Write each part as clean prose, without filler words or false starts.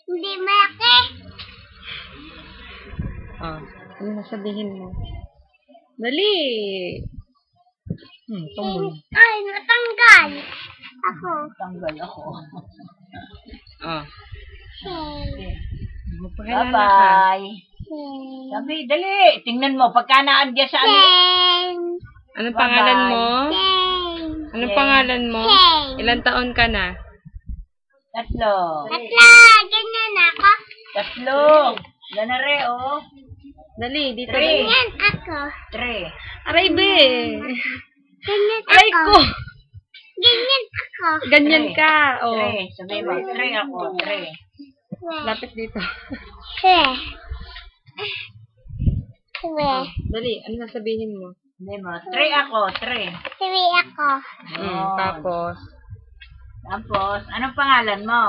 Hindi malaki. Ano nasabihin mo? Dali! Tungol. Ay, natanggal. Ako. Tanggal ako. Hey. Magpakilala ka. Bye-bye. Hey. Sabi, dali. Tingnan mo, pagka naandyan sa ano. Hey. Anong Bye-bye. pangalan mo? Hey. Anong Okay. pangalan mo? Hey. Ilang taon ka na? 3. Tatla. Ganyan ako. 3. Ganare, oh. Dali, dito. 3. Ganyan ako. 3. Aray, be! Ganyan Aray ako. ko! Ganyan ako. Ganyan ka. 3. Sabi mo, 3 ako. 3. Lapit dito. Hey. Hey. Dali, ano sasabihin mo? Sabi mo, 3 ako. 3. Sabi ako. Tapos, Tapos, anong pangalan mo?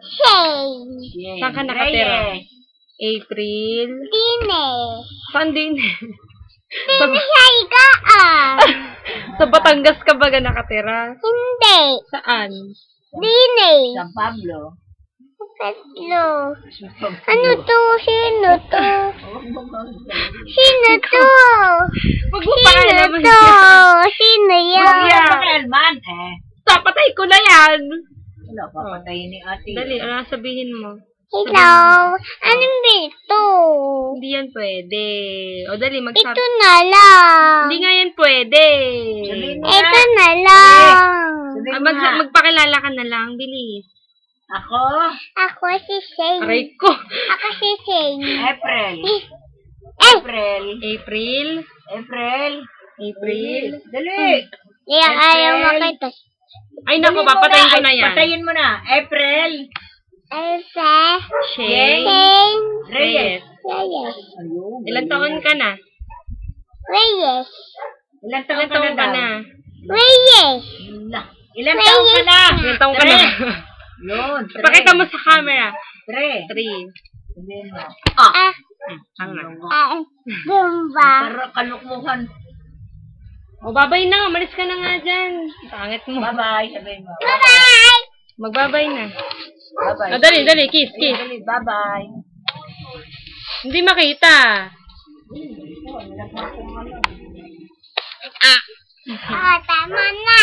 Hey. Yes. Saan ka nakatira? Reyes. April. Dine. Saan din? Dine sa higaan. Sa Batangas ka ba nakatira? Hindi. Saan? Dine. San Pablo. Tatlo. Ano to? Sino to? Sino to? Huwag mo Sino pakialaman to? yan. Sino Huwag yan? yan pakialman. Papatay ko na yan. Wala, papatayin ni ate. Dali, ano sabihin mo? Hello. Anong dito? Hindi yan pwede. O dali, Ito magsabi. na lang. Hindi nga yan pwede. Sabihin mo Ito nga. na lang. Sabihin mo nga. Magpakilala ka na lang, bilis. Ako, Ako si Shane. Aray ko. Ako si Shane. April. Eh. April. April. April. April. Dali. Kaya ayaw makita. Ay, naku, Dali mo papatayin ko Ay, na yan. Patayin mo na. April. Elsa. Shane. Shane. Reyes. Reyes. Ayun. Ilan taon ka na? Reyes. Ilan Ilan taon taon ka daw? na? Reyes. Ilan taon ka na? Ilan taon ka na? Yun. Pakita mo sa camera. 3. 3. Sabihin mo. Tanga. Gumba. Kalukmuhan. O, babay na. Umalis ka na nga dyan. Pangit mo. Bye-bye. Sabihin mo. Bye-bye. Magbabay na. Bye-bye. O, dali, dali. Kiss, kiss. Dali, bye-bye. Hindi makita. Oh, tama na.